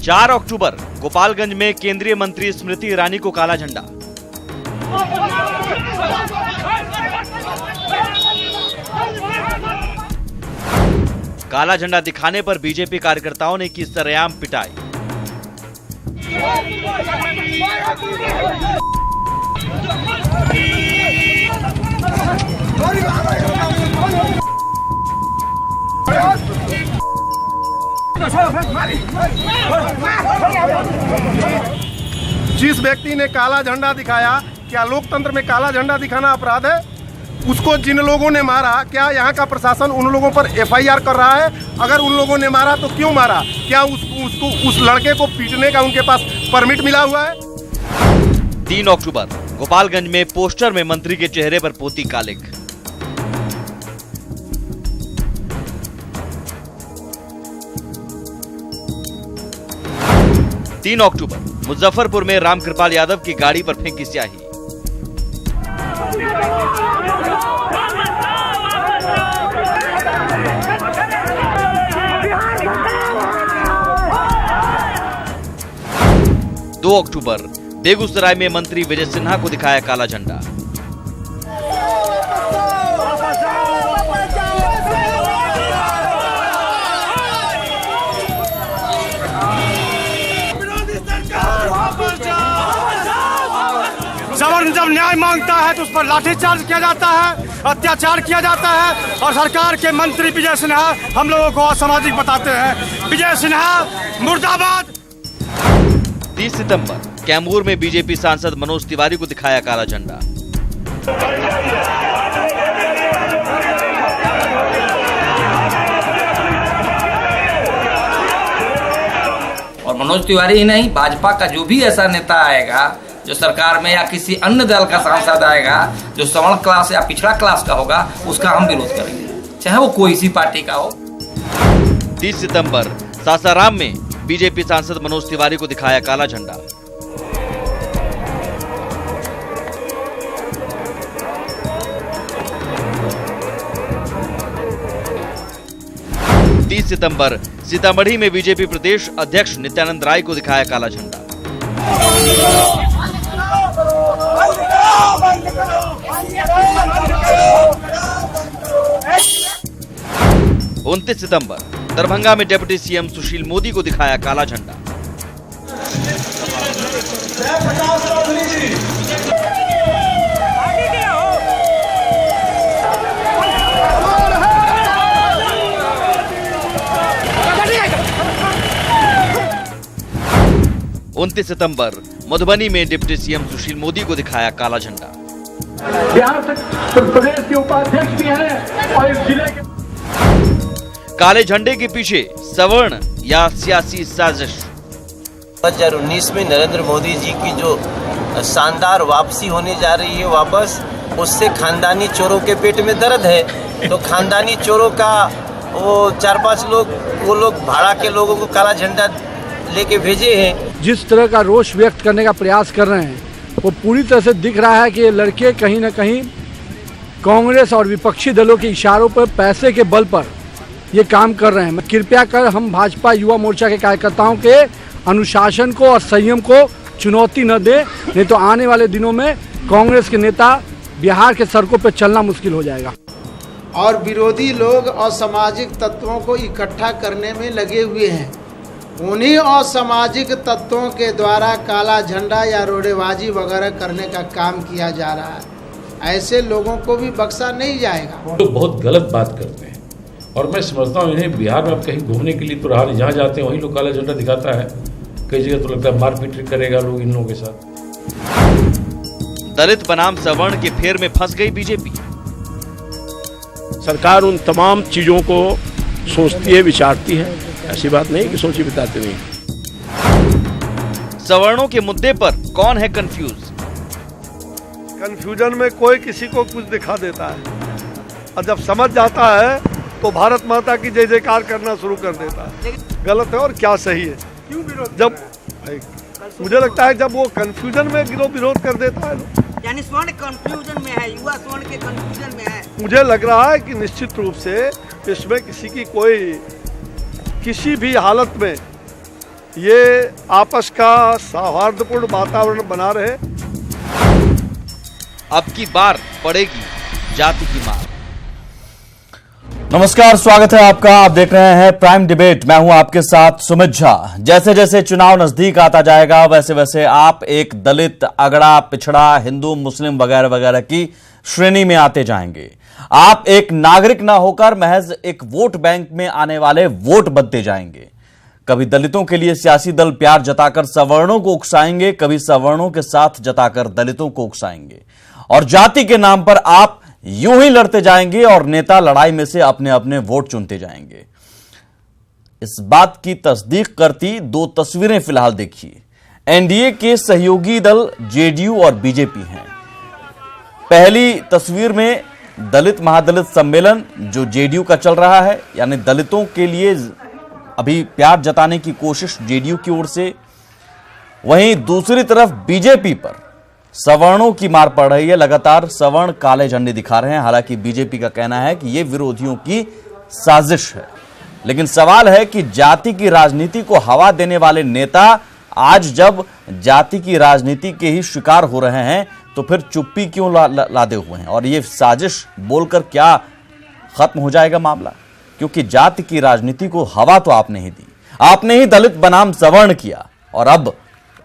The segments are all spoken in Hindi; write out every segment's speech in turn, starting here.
4 अक्टूबर गोपालगंज में केंद्रीय मंत्री स्मृति ईरानी को काला झंडा। काला झंडा दिखाने पर बीजेपी कार्यकर्ताओं ने की सरेआम पिटाई। जिस व्यक्ति ने काला झंडा दिखाया, क्या लोकतंत्र में काला झंडा दिखाना अपराध है? उसको जिन लोगों ने मारा, क्या यहाँ का प्रशासन उन लोगों पर एफआईआर कर रहा है? अगर उन लोगों ने मारा तो क्यों मारा? क्या उस लड़के को पीटने का उनके पास परमिट मिला हुआ है? 3 अक्टूबर गोपालगंज में पोस्टर में मंत्री के चेहरे पर पोती कालिक। तीन अक्टूबर मुजफ्फरपुर में रामकृपाल यादव की गाड़ी पर फेंकी स्याही। दो अक्टूबर बेगूसराय में मंत्री विजय सिन्हा को दिखाया काला झंडा। सवर्ण जब न्याय मांगता है तो उस पर लाठीचार्ज किया जाता है, अत्याचार किया जाता है और सरकार के मंत्री विजय सिन्हा हम लोगों को असामाजिक बताते हैं। विजय सिन्हा मुर्दाबाद। 30 सितंबर कैमूर में बीजेपी सांसद मनोज तिवारी को दिखाया काला झंडा। और मनोज तिवारी ही नहीं, भाजपा का जो भी ऐसा नेता आएगा जो सरकार में या किसी अन्य दल का सांसद आएगा जो सवर्ण क्लास या पिछड़ा क्लास का होगा, उसका हम विरोध करेंगे, चाहे वो कोई सी पार्टी का हो। 30 सितंबर सासाराम में बीजेपी सांसद मनोज तिवारी को दिखाया काला झंडा। सितंबर सीतामढ़ी में बीजेपी प्रदेश अध्यक्ष नित्यानंद राय को दिखाया काला झंडा। 29 सितंबर दरभंगा में डिप्टी सीएम सुशील मोदी को दिखाया काला झंडा। उनतीस सितंबर मधुबनी में डिप्टी सीएम सुशील मोदी को दिखाया काला झंडा। बिहार से प्रदेश के उपाध्यक्ष भी हैं और इस जिले के काले झंडे के पीछे सवर्ण या सियासी साजिश। 2019 में नरेंद्र मोदी जी की जो शानदार वापसी होने जा रही है वापस, उससे खानदानी चोरों के पेट में दर्द है। तो खानदानी चोरों का वो 4-5 लोग, वो लोग भाड़ा के लोगों को काला झंडा लेके भेजे हैं। जिस तरह का रोष व्यक्त करने का प्रयास कर रहे हैं, वो पूरी तरह से दिख रहा है कि ये लड़के कहीं न कहीं कांग्रेस और विपक्षी दलों के इशारों पर, पैसे के बल पर ये काम कर रहे हैं। कृपया कर हम भाजपा युवा मोर्चा के कार्यकर्ताओं के अनुशासन को और संयम को चुनौती न दें, नहीं तो आने वाले दिनों में कांग्रेस के नेता बिहार के सड़कों पर चलना मुश्किल हो जाएगा। और विरोधी लोग असामाजिक तत्वों को इकट्ठा करने में लगे हुए हैं। उन्हीं असामाजिक तत्वों के द्वारा काला झंडा या रोडेबाजी वगैरह करने का काम किया जा रहा है। ऐसे लोगों को भी बख्शा नहीं जाएगा। तो बहुत गलत बात करते हैं और मैं समझता हूँ इन्हें बिहार में अब कहीं घूमने के लिए तो रहा, जहाँ जाते हैं वहीं लोग काला झंडा दिखाता है। कई जगह तो लगता है मारपीट करेगा लोग इन लोगों के साथ। दलित बनाम सवर्ण के फेर में फंस गई बीजेपी। सरकार उन तमाम चीजों को सोचती है, विचारती है, ऐसी बात नहीं कि सोची बताते नहीं। सवर्णों के मुद्दे पर कौन है कंफ्यूज? कंफ्यूजन में कोई किसी को कुछ दिखा देता है और जब समझ जाता है तो भारत माता की जय जयकार करना शुरू कर देता है। गलत है और क्या सही है? जब मुझे लगता है जब वो कंफ्यूजन में विरोध कर देता है, यानी स्वर्ण कंफ्यूजन में है, युवा स्वर्ण के कंफ्यूजन में है। मुझे लग रहा है कि निश्चित रूप से इसमें किसी की कोई किसी भी हालत में ये आपस का सौहार्दपूर्ण वातावरण बना रहे। अब की बार पड़ेगी जाति की मार। नमस्कार, स्वागत है आपका। आप देख रहे हैं प्राइम डिबेट। मैं हूं आपके साथ सुमित झा। जैसे जैसे चुनाव नजदीक आता जाएगा वैसे वैसे आप एक दलित, अगड़ा, पिछड़ा, हिंदू, मुस्लिम वगैरह वगैरह की श्रेणी में आते जाएंगे। आप एक नागरिक ना होकर महज एक वोट बैंक में आने वाले वोट बनते जाएंगे। कभी दलितों के लिए सियासी दल प्यार जताकर सवर्णों को उकसाएंगे, कभी सवर्णों के साथ जताकर दलितों को उकसाएंगे, और जाति के नाम पर आप यूं ही लड़ते जाएंगे और नेता लड़ाई में से अपने अपने वोट चुनते जाएंगे। इस बात की तस्दीक करती दो तस्वीरें फिलहाल देखिए। एनडीए के सहयोगी दल जेडीयू और बीजेपी हैं। पहली तस्वीर में दलित महादलित सम्मेलन जो जेडीयू का चल रहा है, यानी दलितों के लिए अभी प्यार जताने की कोशिश जेडीयू की ओर से। वहीं दूसरी तरफ बीजेपी पर सवर्णों की मार पड़ रही है। लगातार सवर्ण काले झंडे दिखा रहे हैं। हालांकि बीजेपी का कहना है कि यह विरोधियों की साजिश है, लेकिन सवाल है कि जाति की राजनीति को हवा देने वाले नेता आज जब जाति की राजनीति के ही शिकार हो रहे हैं तो फिर चुप्पी क्यों लादे हुए हैं? और ये साजिश बोलकर क्या खत्म हो जाएगा मामला? क्योंकि जाति की राजनीति को हवा तो आपने ही दी, आपने ही दलित बनाम सवर्ण किया, और अब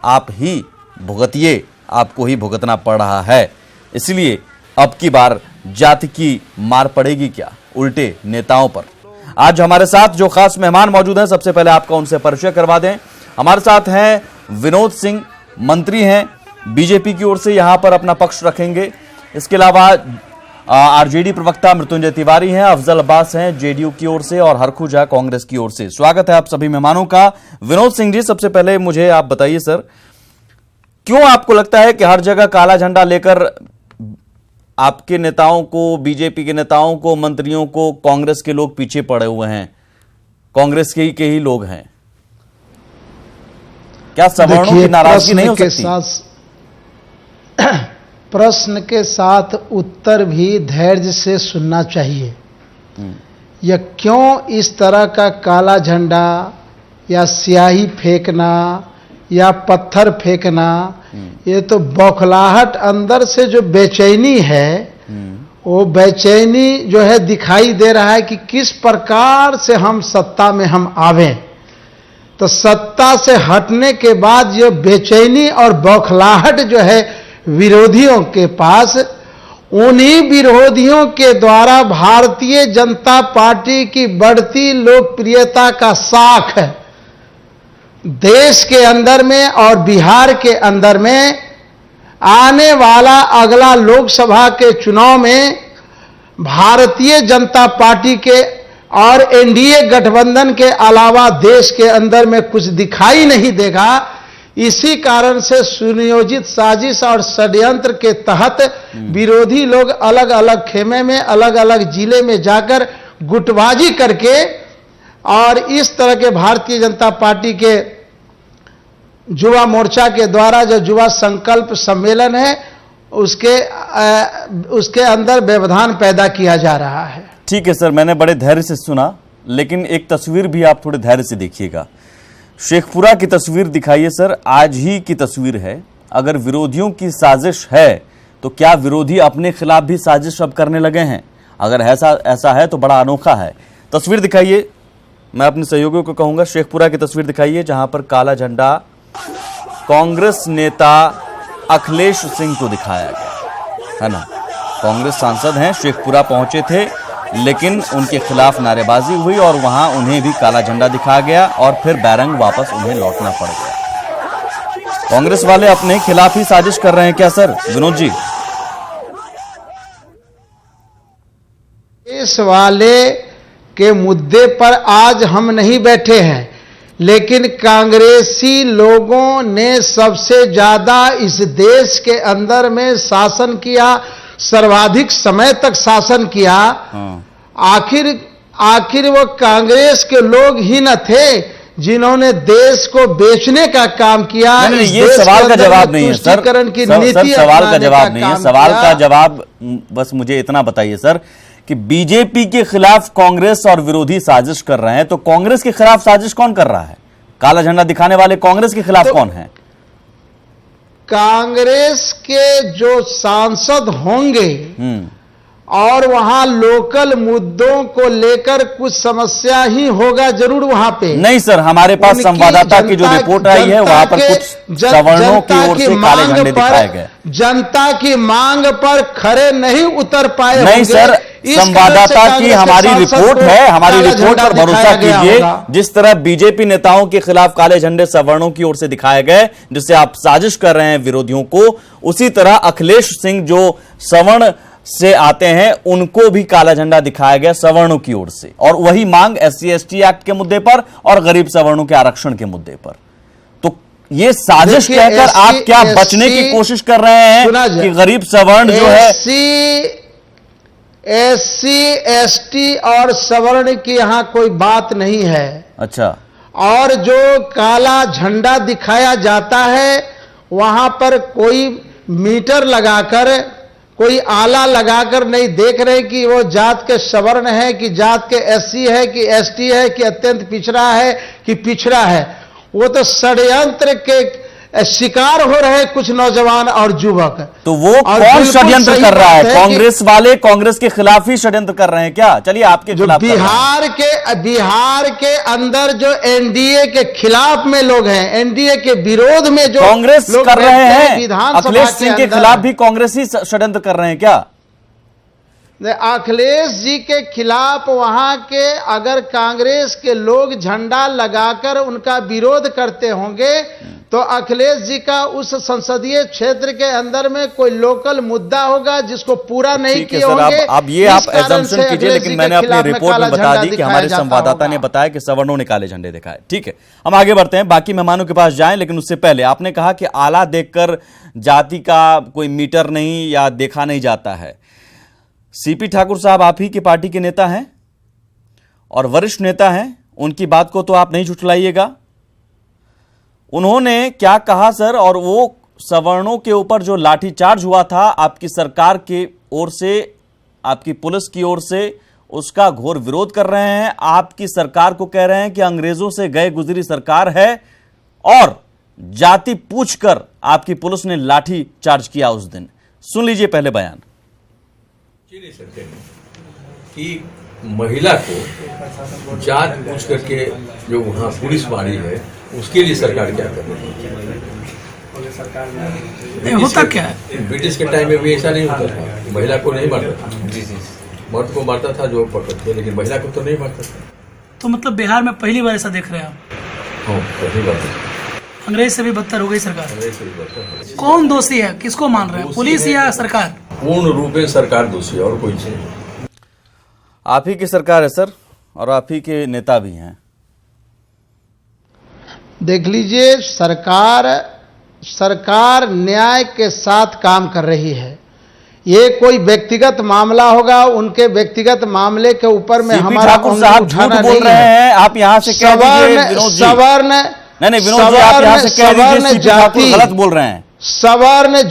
आप ही भुगतिए, आपको ही भुगतना पड़ रहा है। इसलिए अब की बार जाति की मार पड़ेगी क्या उल्टे नेताओं पर? आज हमारे साथ जो खास मेहमान मौजूद हैं, सबसे पहले आपका उनसे परिचय करवा दें। हमारे साथ हैं विनोद सिंह, मंत्री हैं, बीजेपी की ओर से यहां पर अपना पक्ष रखेंगे। इसके अलावा आरजेडी प्रवक्ता मृत्युंजय तिवारी हैं, अफजल अब्बास हैं जेडीयू की ओर से, और हरखू झा कांग्रेस की ओर से। स्वागत है आप सभी मेहमानों का। विनोद सिंह जी, सबसे पहले मुझे आप बताइए सर, क्यों आपको लगता है कि हर जगह काला झंडा लेकर आपके नेताओं को, बीजेपी के नेताओं को, मंत्रियों को कांग्रेस के लोग पीछे पड़े हुए हैं? कांग्रेस के ही लोग हैं। क्या सवर्णों की नाराजगी नहीं हो सकती? प्रश्न के साथ उत्तर भी धैर्य से सुनना चाहिए। यह क्यों इस तरह का काला झंडा या स्याही फेंकना या पत्थर फेंकना, ये तो बौखलाहट अंदर से जो बेचैनी है, वो बेचैनी जो है दिखाई दे रहा है कि किस प्रकार से हम सत्ता में हम आवे। तो सत्ता से हटने के बाद ये बेचैनी और बौखलाहट जो है विरोधियों के पास, उन्हीं विरोधियों के द्वारा भारतीय जनता पार्टी की बढ़ती लोकप्रियता का साख है। देश के अंदर में और बिहार के अंदर में आने वाला अगला लोकसभा के चुनाव में भारतीय जनता पार्टी के और एनडीए गठबंधन के अलावा देश के अंदर में कुछ दिखाई नहीं देगा। इसी कारण से सुनियोजित साजिश और षड्यंत्र के तहत विरोधी लोग अलग अलग खेमे में, अलग अलग जिले में जाकर गुटबाजी करके, और इस तरह के भारतीय जनता पार्टी के युवा मोर्चा के द्वारा जो युवा संकल्प सम्मेलन है उसके अंदर व्यवधान पैदा किया जा रहा है। ठीक है सर, मैंने बड़े धैर्य से सुना, लेकिन एक तस्वीर भी आप थोड़े धैर्य से देखिएगा। शेखपुरा की तस्वीर दिखाइए सर, आज ही की तस्वीर है। अगर विरोधियों की साजिश है तो क्या विरोधी अपने खिलाफ भी साजिश अब करने लगे हैं? अगर ऐसा है तो बड़ा अनोखा है। तस्वीर दिखाइए, मैं अपने सहयोगियों को कहूंगा शेखपुरा की तस्वीर दिखाइए, जहां पर काला झंडा कांग्रेस नेता अखिलेश सिंह को दिखाया गया है ना। कांग्रेस सांसद हैं, शेखपुरा पहुंचे थे, लेकिन उनके खिलाफ नारेबाजी हुई और वहां उन्हें भी काला झंडा दिखाया गया और फिर बैरंग वापस उन्हें लौटना पड़ गया। कांग्रेस वाले अपने खिलाफ ही साजिश कर रहे हैं क्या सर? विनोद जी, इस वाले के मुद्दे पर आज हम नहीं बैठे हैं, लेकिन कांग्रेसी लोगों ने सबसे ज्यादा इस देश के अंदर में शासन किया, सर्वाधिक समय तक शासन किया। आखिर वो कांग्रेस के लोग ही न थे जिन्होंने देश को बेचने का काम किया। ये सवाल का जवाब नहीं है सर, सवाल का जवाब नहीं है। सवाल का जवाब बस मुझे इतना बताइए सर कि बीजेपी के खिलाफ कांग्रेस और विरोधी साजिश कर रहे हैं, तो कांग्रेस के खिलाफ साजिश कौन कर रहा है? काला झंडा दिखाने वाले कांग्रेस के खिलाफ कौन है? कांग्रेस के जो सांसद होंगे और वहां लोकल मुद्दों को लेकर कुछ समस्या ही होगा जरूर वहां पे। नहीं सर, हमारे पास संवाददाता की जो रिपोर्ट आई है वहां पर कुछ सवर्णों की ओर से काले झंडे दिखाए गए। जनता की मांग पर खरे नहीं उतर पाए। नहीं सर, संवाददाता की हमारी रिपोर्ट है, हमारी रिपोर्ट पर भरोसा कीजिए। जिस तरह बीजेपी नेताओं के खिलाफ काले झंडे सवर्णों की ओर से दिखाए गए, जिससे आप साजिश कर रहे हैं विरोधियों को, उसी तरह अखिलेश सिंह जो सवर्ण से आते हैं उनको भी काला झंडा दिखाया गया सवर्णों की ओर से, और वही मांग SC/ST एक्ट के मुद्दे पर और गरीब सवर्णों के आरक्षण के मुद्दे पर। तो ये साजिश कहकर आप क्या बचने की कोशिश कर रहे हैं कि गरीब सवर्ण जो है SC/ST और सवर्ण की यहां कोई बात नहीं है। अच्छा, और जो काला झंडा दिखाया जाता है वहां पर कोई मीटर लगाकर, कोई आला लगाकर नहीं देख रहे कि वो जात के सवर्ण है कि जात के SC है कि ST है कि अत्यंत पिछड़ा है कि पिछड़ा है। वो तो षड्यंत्र के शिकार हो रहे कुछ नौजवान और युवक। तो वो कौन षड्यंत्र कर रहा है? कांग्रेस वाले कांग्रेस के खिलाफ ही षड्यंत्र कर रहे हैं क्या? चलिए आपके खिलाफ। बिहार के अंदर जो NDA के खिलाफ में लोग हैं, NDA के विरोध में जो कांग्रेस कर रहे हैं, विधानसभा अखिलेश सिंह के खिलाफ भी कांग्रेस ही षड्यंत्र कर रहे हैं क्या? अखिलेश जी के खिलाफ वहां के अगर कांग्रेस के लोग झंडा लगाकर उनका विरोध करते होंगे तो अखिलेश जी का उस संसदीय क्षेत्र के अंदर में कोई लोकल मुद्दा होगा जिसको पूरा नहीं किए होंगे। अब ये आप एजम्पशन कीजिए, लेकिन मैंने अपनी रिपोर्ट में बता दी कि हमारे संवाददाता ने बताया कि सवर्णों ने काले झंडे दिखाए। ठीक है, हम आगे बढ़ते हैं, बाकी मेहमानों के पास जाएं, लेकिन उससे पहले आपने कहा कि आला देखकर जाति का कोई मीटर नहीं या देखा नहीं जाता है। CP ठाकुर साहब आप ही की पार्टी के नेता हैं और वरिष्ठ नेता हैं, उनकी बात को तो आप नहीं झुठलाइएगा। उन्होंने क्या कहा सर, और वो सवर्णों के ऊपर जो लाठीचार्ज हुआ था आपकी सरकार की ओर से, आपकी पुलिस की ओर से, उसका घोर विरोध कर रहे हैं। आपकी सरकार को कह रहे हैं कि अंग्रेजों से गए गुजरी सरकार है और जाति पूछकर आपकी पुलिस ने लाठी चार्ज किया उस दिन। सुन लीजिए पहले बयान। नहीं सकते कि महिला को जात पूछ करके जो वहाँ पुलिस मारी है उसके लिए सरकार क्या कर रही है? होता क्या है? ब्रिटिश के टाइम में भी ऐसा नहीं होता था, महिला को नहीं मारता था, मर्द को मारता था जो पकड़ते, लेकिन महिला को तो नहीं मारता था। तो मतलब बिहार में पहली बार ऐसा देख रहे हैं आप? हाँ, पहली बार। अंग्रेज से भी बदतर हो गई सरकार। कौन दोषी है, किसको मान रहे हैं, पुलिस या सरकार? पूर्ण रूप में सरकार दोषी है और कोई नहीं। आप ही की सरकार है सर, और आप ही के नेता भी हैं। देख लीजिए, सरकार न्याय के साथ काम कर रही है। ये कोई व्यक्तिगत मामला होगा, उनके व्यक्तिगत मामले के ऊपर में हमारा उठाना नहीं है। आप यहाँ से सवर्ण नहीं विनोद जी, आप यहाँ से कह दीजिए जाति गलत बोल रहे हैं। सवर्ण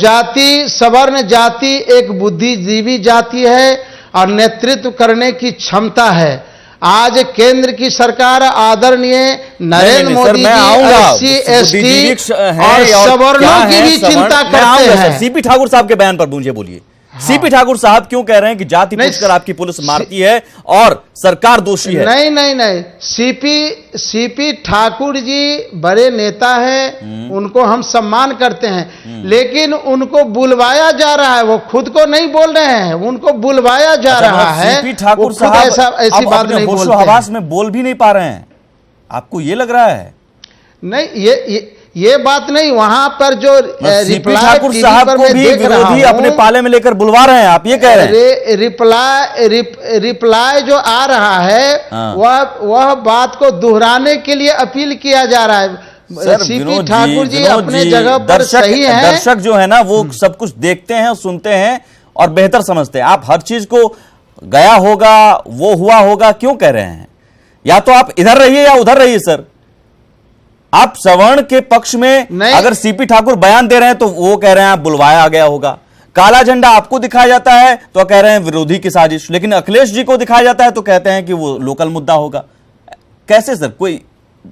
जाति एक बुद्धिजीवी जाति है और नेतृत्व करने की क्षमता है। आज केंद्र की सरकार आदरणीय नरेंद्र मोदी जी SC/ST और सवर्णों की भी चिंता करते हैं। CP ठाकुर साहब के बयान पर मुझे बोलिए। CP ठाकुर साहब क्यों कह रहे हैं कि जाति पूछकर आपकी पुलिस मारती है और सरकार दोषी है? नहीं, CP ठाकुर जी बड़े नेता हैं, उनको हम सम्मान करते हैं, लेकिन उनको बुलवाया जा रहा है, वो खुद को नहीं बोल रहे हैं, उनको बुलवाया जा रहा है। CP ठाकुर साहब ऐसी बात नहीं बोलते, होशो-हवास में बोल भी नहीं पा रहे हैं, आपको ये लग रहा है? नहीं, ये बात नहीं। वहां पर जो CP ठाकुर साहब को भी विरोधी अपने पाले में लेकर बुलवा रहे हैं, आप ये कह रहे हैं? रिप्लाई जो आ रहा है वह बात को दोहराने के लिए अपील किया जा रहा है। CP ठाकुर जी अपने जगह पर सही हैं। दर्शक जो है ना वो सब कुछ देखते हैं, सुनते हैं और बेहतर समझते हैं। आप हर चीज को गया होगा, वो हुआ होगा क्यों कह रहे हैं? या तो आप इधर रहिए या उधर रहिए सर। आप सवर्ण के पक्ष में अगर CP ठाकुर बयान दे रहे हैं तो वो कह रहे हैं आप बुलवाया गया होगा। काला झंडा आपको दिखाया जाता है तो कह रहे हैं विरोधी की साजिश, लेकिन अखिलेश जी को दिखाया जाता है तो कहते हैं कि वो लोकल मुद्दा होगा। कैसे सर? कोई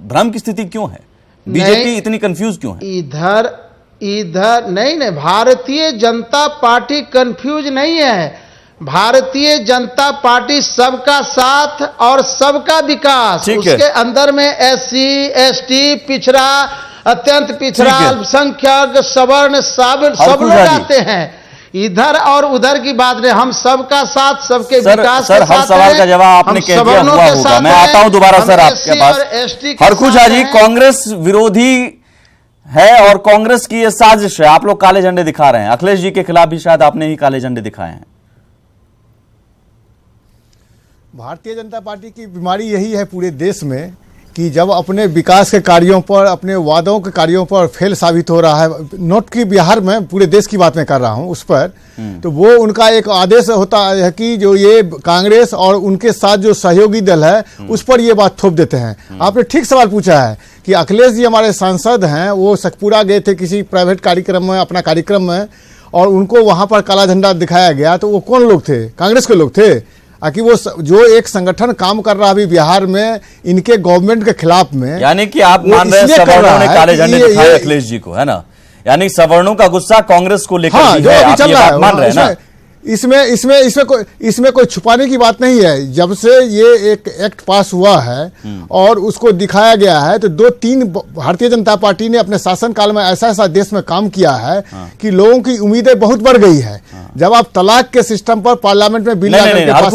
भ्रम की स्थिति क्यों है? बीजेपी इतनी कंफ्यूज क्यों है? इधर नहीं, भारतीय जनता पार्टी कंफ्यूज नहीं है। भारतीय जनता पार्टी सबका साथ और सबका विकास, उसके अंदर में SC ST पिछड़ा, अत्यंत पिछड़ा, अल्पसंख्यक, सवर्ण, सब लोग आते हैं। इधर और उधर की बात नहीं, हम सबका साथ, सबके विकास सर, के साथ। हर सवाल का जवाब आपने कह दिया हुआ होगा। मैं आता हूं दोबारा सर आपके पास। हरखू झा जी, कांग्रेस विरोधी है और कांग्रेस की ये साजिश है। आप लोग काले झंडे दिखा रहे हैं, अखिलेश जी के खिलाफ भी शायद आपने ही काले झंडे दिखाए हैं। भारतीय जनता पार्टी की बीमारी यही है पूरे देश में कि जब अपने विकास के कार्यों पर, अपने वादों के कार्यों पर फेल साबित हो रहा है, नोट की बिहार में पूरे देश की बात मैं कर रहा हूं उस पर, तो वो उनका एक आदेश होता है कि जो ये कांग्रेस और उनके साथ जो सहयोगी दल है उस पर ये बात थोप देते हैं। आपने ठीक सवाल पूछा है कि अखिलेश जी हमारे सांसद हैं, वो सतपुरा गए थे किसी प्राइवेट कार्यक्रम में, अपना कार्यक्रम में, और उनको वहां पर काला झंडा दिखाया गया। तो वो कौन लोग थे? कांग्रेस के लोग थे। कि वो जो एक संगठन काम कर रहा है अभी बिहार में इनके गवर्नमेंट के खिलाफ में, यानी कि आप मान रहे हैं सवर्णों ने काले झंडे दिखाए अखिलेश जी को, है ना? यानी सवर्णों का गुस्सा कांग्रेस को लेकर भी है, आप ये बात मान रहे हैं ना? इसमें कोई छुपाने की बात नहीं है। जब से ये एक एक्ट पास हुआ है और उसको दिखाया गया है, तो 2-3 भारतीय जनता पार्टी ने अपने शासनकाल में ऐसा देश में काम किया है कि लोगों की उम्मीदें बहुत बढ़ गई है। जब आप तलाक के सिस्टम पर पार्लियामेंट में बिल आप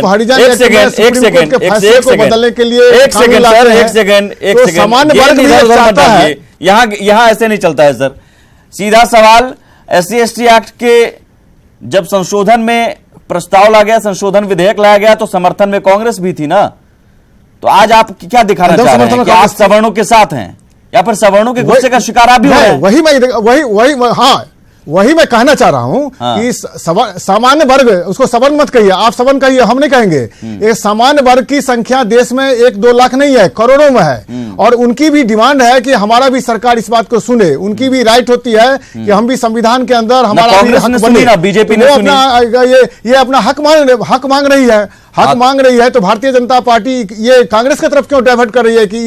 हरिजन के फैसले को बदलने के लिए सामान्य वर्ग भी चाहता है। यहाँ ऐसे नहीं चलता है सर। सीधा सवाल, SC ST एक्ट के जब संशोधन में प्रस्ताव लाया गया, संशोधन विधेयक लाया गया, तो समर्थन में कांग्रेस भी थी ना? तो आज आप क्या दिखाना चाह रहे हैं कि आप सवर्णों के साथ हैं या फिर सवर्णों के गुस्से का शिकार आप भी हो रहे हैं? वही मैं कहना चाह रहा हूं कि सामान्य वर्ग, उसको सवर्ण मत कहिए, आप सवर्ण कहिए, हम नहीं कहेंगे। एक सामान्य वर्ग की संख्या देश में 1-2 लाख नहीं है, करोड़ों में है, और उनकी भी डिमांड है कि हमारा भी सरकार इस बात को सुने। उनकी भी राइट होती है कि हम भी संविधान के अंदर हमारा भी हक बने। बीजेपी ने ये अपना हक मांग रही है, मांग रही है। तो भारतीय जनता पार्टी ये कांग्रेस की तरफ क्यों डाइवर्ट कर रही है कि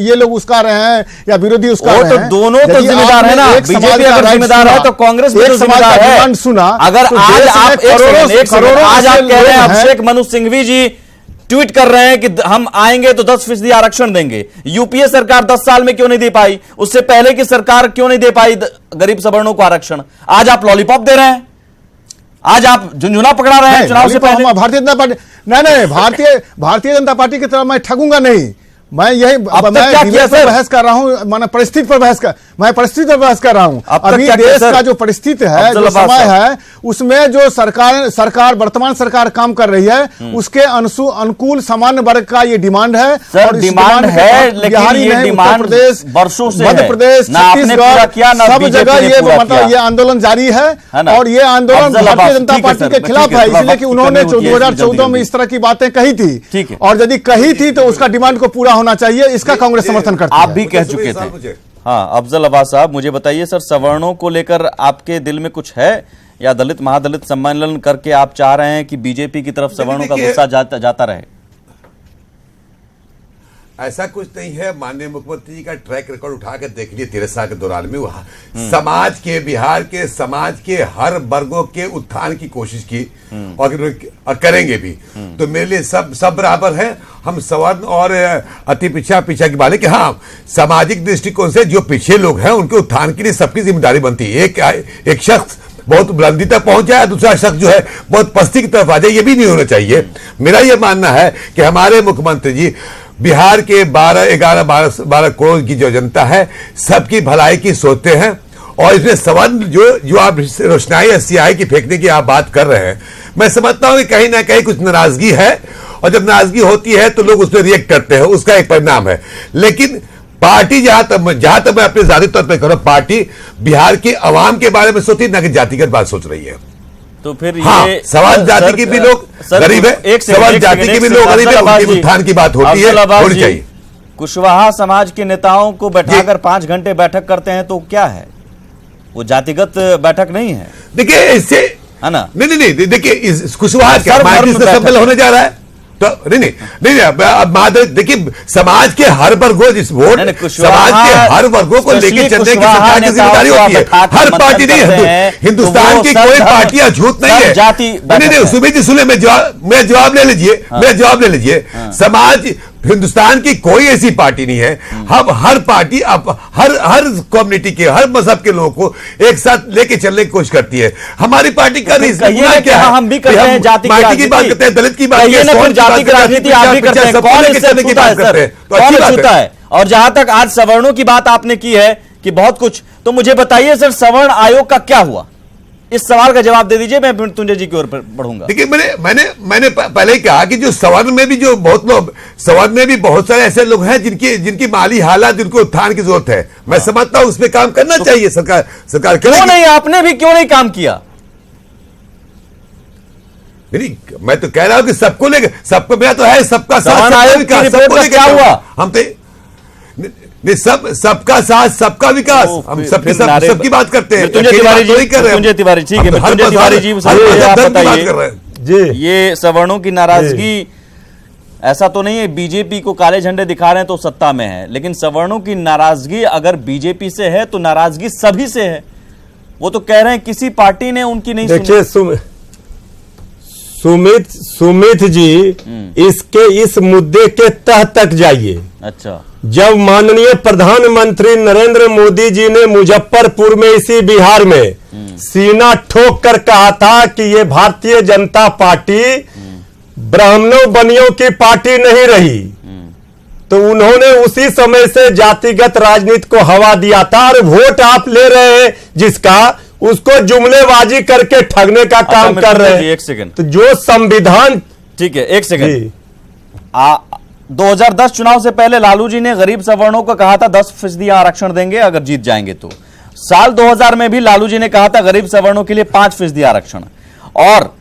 ये लोग उसका रहे हैं या विरोधी उसका रहे हैं? तो दोनों तो जिम्मेदार है ना। बीजेपी अगर जिम्मेदार है तो कांग्रेस भी जिम्मेदार है। सुना अगर आज आप कह रहे हैं, अभिषेक मनु सिंघवी जी ट्वीट कर रहे हैं कि हम आएंगे तो 10% आरक्षण देंगे। यूपीए सरकार 10 साल में क्यों नहीं दे पाई? उससे पहले की सरकार क्यों नहीं दे पाई गरीब सवर्णों को आरक्षण? आज आप लॉलीपॉप दे रहे हैं, आज आप झुंझुना पकड़ा रहे हैं चुनाव से पहले। भारतीय जनता पार्टी नहीं, भारतीय जनता पार्टी की तरह मैं ठगूंगा नहीं। मैं यही बहस कर रहा हूं, माना परिस्थिति पर बहस कर रहा हूं। अभी देश का जो परिस्थिति है, जो समय है, उसमें जो सरकार वर्तमान सरकार काम कर रही है, उसके अनुकूल सामान्य वर्ग का ये डिमांड है। और डिमांड है, लेकिन ये डिमांड प्रदेश वर्षों से, मध्य प्रदेश, छत्तीसगढ़, सब जगह ये मतलब ये आंदोलन जारी है। और ये आंदोलन भारतीय जनता पार्टी के खिलाफ है, इसलिए कि उन्होंने 2014 में इस तरह की बातें कही थी, और यदि कही थी तो उसका डिमांड को पूरा होना चाहिए। इसका कांग्रेस समर्थन करती है। आप भी कह चुके थे। हाँ, अफजल अब्बास साहब, मुझे बताइए सर, सवर्णों को लेकर आपके दिल में कुछ है या दलित महादलित सम्मेलन करके आप चाह रहे हैं कि बीजेपी की तरफ सवर्णों का गुस्सा जाता रहे? ऐसा कुछ नहीं है। माननीय मुख्यमंत्री जी का ट्रैक रिकॉर्ड उठा कर देख लीजिए 13 साल के दौरान में वहां समाज के, बिहार के समाज के हर वर्गों के उत्थान की कोशिश की और करेंगे भी। तो मेरे लिए सब बराबर है। हम सवर्ण और अति पीछा की बात है कि हाँ, सामाजिक दृष्टिकोण से जो पीछे लोग हैं उनके उत्थान के लिए सबकी जिम्मेदारी बनती है। एक शख्स बहुत बुलंदी तक पहुंच जाए, दूसरा शख्स जो है बहुत पस्ती की तरफ आ जाए, ये भी नहीं होना चाहिए। मेरा ये मानना है कि हमारे मुख्यमंत्री जी बिहार के 12 करोड़ की जो जनता है, सबकी भलाई की सोचते हैं। और इसमें सवाल जो आप रोशनाई SCI की फेंकने की आप बात कर रहे हैं, मैं समझता हूं कि कहीं ना कहीं कुछ नाराजगी है, और जब नाराजगी होती है तो लोग उस पर रिएक्ट करते हैं, उसका एक परिणाम है। लेकिन पार्टी जहां तक मैं अपने जाती तौर पर कह रहा हूं, पार्टी बिहार के अवाम के बारे में सोचती, ना कि जातिगत बात सोच रही है। तो फिर हाँ, ये सवाल जाति की भी लोग गरीब है, सवाल जाति की भी लोग गरीब है, उनके उत्थान की बात होती है, होनी चाहिए। कुशवाहा समाज के नेताओं को बैठाकर 5 घंटे बैठक करते हैं तो क्या है? वो जातिगत बैठक नहीं है। देखिए इससे है ना? नहीं, देखिए कुशवाहा क्या सम्मेलन होने जा रहा है, तो नहीं अब देखिए, समाज के हर वर्गों जिस वोट समाज के हर वर्गों को लेकर चलने की सरकार की जिम्मेदारी होती है। हर पार्टी नहीं, हिंदुस्तान की कोई पार्टियां झूठ नहीं है। नहीं सुमित जी सुने, मैं जवाब ले लीजिए, मेरा जवाब ले लीजिए। समाज हिंदुस्तान की कोई ऐसी पार्टी नहीं है, हम हर पार्टी हर कम्युनिटी के हर मजहब के लोगों को एक साथ लेके चलने की कोशिश करती है। हमारी पार्टी का क्या है, हम भी करते हैं, जाति की बात करते हैं, दलित की बात करते हैं, जाति की राजनीति आप भी करते हैं, कौन इससे छूता है? और जहां तक आज सवर्णों की बात आपने की है कि बहुत कुछ, तो मुझे बताइए सर, सवर्ण आयोग का क्या हुआ? इस सवाल का जवाब दे दीजिए, मैं तुंजे जी की ओर बढ़ूंगा। देखिए, मैंने पहले ही कहा कि जो सवर्ण में भी जो बहुत लोग, सवर्ण में भी बहुत सारे ऐसे लोग हैं जिनकी माली हालात, जिनको उत्थान की जरूरत है। मैं समझता हूं उस पर काम करना चाहिए, सरकार क्यों नहीं, आपने भी क्यों नहीं काम किया? नहीं, मैं तो कह रहा हूं कि सबको लेकर, सबको मेरा तो है सबका साथ सबका विकास, सबको लेकर क्या हुआ? हम तो नहीं, सबका साथ सबका विकास, हम सबकी बात करते हैं। तुंजे तिवारी जी, ठीक है, तुंजे तिवारी जी बताइए, ये सवर्णों की नाराजगी ऐसा तो नहीं है बीजेपी को काले झंडे दिखा रहे हैं तो सत्ता में है, लेकिन सवर्णों की नाराजगी अगर बीजेपी से है तो नाराजगी सभी से है। वो तो कह रहे हैं किसी पार्टी ने उनकी नहीं सुनी। देखिए सुमित जी, इसके इस मुद्दे के तह तक जाइए। अच्छा, जब माननीय प्रधानमंत्री नरेंद्र मोदी जी ने मुजफ्फरपुर में, इसी बिहार में सीना ठोक कर कहा था कि ये भारतीय जनता पार्टी ब्राह्मणों बनियों की पार्टी नहीं रही, तो उन्होंने उसी समय से जातिगत राजनीति को हवा दिया था। और वोट आप ले रहे हैं जिसका, उसको जुमलेबाजी करके ठगने का काम कर रहे हैं। एक सेकंड, तो जो संविधान, ठीक है, एक सेकंड, 2010 चुनाव से पहले लालू जी ने गरीब सवर्णों को कहा था 10% आरक्षण देंगे अगर जीत जाएंगे तो। साल 2000 में भी लालू जी ने कहा था गरीब सवर्णों के लिए 5% आरक्षण। और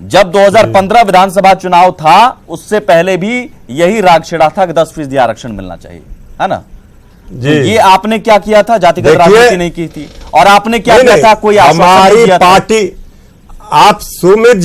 जब 2015 विधानसभा चुनाव था उससे पहले भी यही राग छिड़ा था कि 10% आरक्षण मिलना चाहिए, है ना जी। तो ये आपने क्या किया था? जातिगत राजनीति नहीं की थी। और आपने क्या किया था? कोई हमारी पार्टी, आप सुमित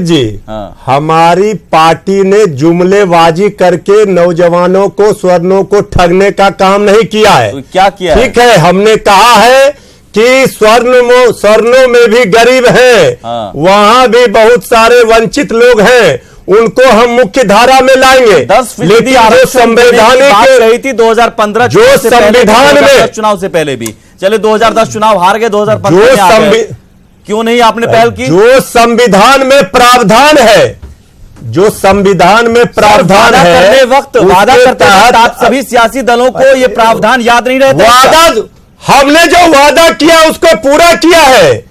जी, हमारी पार्टी ने जुमलेबाजी करके नौजवानों को, स्वर्णों को ठगने का काम नहीं किया है। तो क्या किया? ठीक है, हमने कहा है कि स्वर्णों में भी गरीब हैं, वहां भी बहुत सारे वंचित लोग हैं, उनको हम मुख्य धारा में लाएंगे। 10% लेकिन जो संवैधानिक रही थी 2015 जो संविधान में, चुनाव से पहले भी, चले 2010 चुनाव हार गए, 2015 में क्यों नहीं आपने पहल की? जो संविधान में प्रावधान है, जो संविधान में प्रावधान है, वक्त वादा करते वक्त आप सभी सियासी दलों को ये प्रावधान याद नहीं रहता? वादा, हमने जो वादा किया उसको पूरा किया है।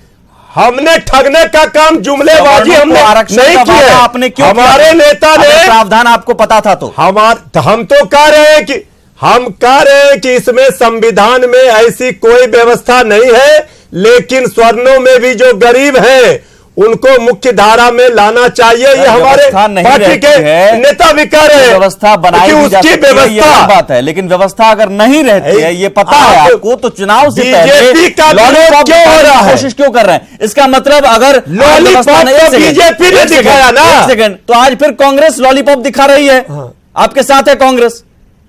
हमने ठगने का काम, जुमलेबाजी हमने नहीं किया। आपने क्यों? हमारे नेता ने प्रावधान आपको पता था तो हम तो कह रहे हैं कि इसमें संविधान में ऐसी कोई व्यवस्था नहीं है, लेकिन स्वर्णों में भी जो गरीब हैं उनको मुख्य धारा में लाना चाहिए। ये हमारे पार्टी के नेता भी कह रहे हैं। व्यवस्था बनाई उसकी व्यवस्था बात है, लेकिन व्यवस्था अगर नहीं रहती है, ये पता है आपको, तो चुनाव से पहले लॉलीपॉप क्यों हो रहा है? कोशिश क्यों कर रहे हैं? इसका मतलब अगर लॉलीपॉप बीजेपी ने दिखाया ना, एक सेकंड, तो आज फिर कांग्रेस लॉलीपॉप दिखा रही है। आपके साथ है कांग्रेस?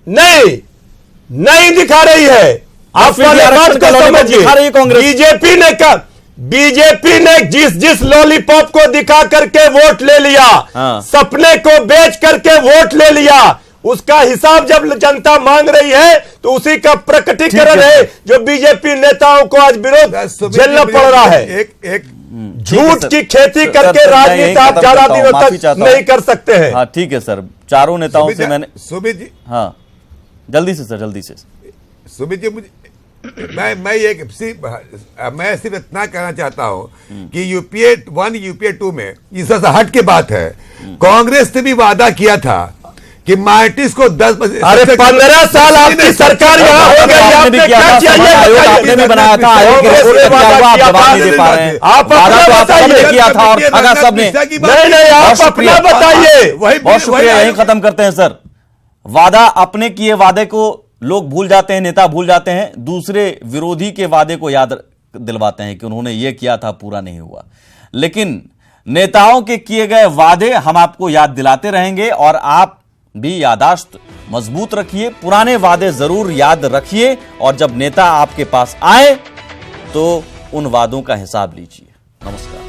नहीं दिखा रही है। आप बात को समझिए, बीजेपी ने जिस लॉलीपॉप को दिखा करके वोट ले लिया, सपने को बेच करके वोट ले लिया, उसका हिसाब जब जनता मांग रही है तो उसी का प्रकटीकरण है जो बीजेपी नेताओं को आज विरोध झेलना पड़ रहा है। एक झूठ की खेती करके राजनीति आप ज्यादा दिनों तक नहीं कर सकते हैं। हाँ ठीक है सर, चारों नेताओं से मैंने, सुमित जी, हाँ जल्दी से सर, जल्दी से। सुमित जी, मुझे मैं सिर्फ इतना कहना चाहता हूं कि यूपीए 1 यूपीए 2 में इस हट के बात है, कांग्रेस ने भी वादा किया था कि माइनॉरिटीज को 10%। अरे 15 साल आपकी सरकार यहाँ हो गई, आपने क्या चाहिए? आपने भी बनाया था, आप अपना बताइए किया था और ठगा सबने। नहीं, आप अपना बताइए। बहुत शुक्रिया, यही खत्म करते हैं सर। वादा, अपने किए वादे को लोग भूल जाते हैं, नेता भूल जाते हैं, दूसरे विरोधी के वादे को याद दिलवाते हैं कि उन्होंने ये किया था, पूरा नहीं हुआ। लेकिन नेताओं के किए गए वादे हम आपको याद दिलाते रहेंगे और आप भी यादाश्त मजबूत रखिए, पुराने वादे जरूर याद रखिए और जब नेता आपके पास आए तो उन वादों का हिसाब लीजिए। नमस्कार।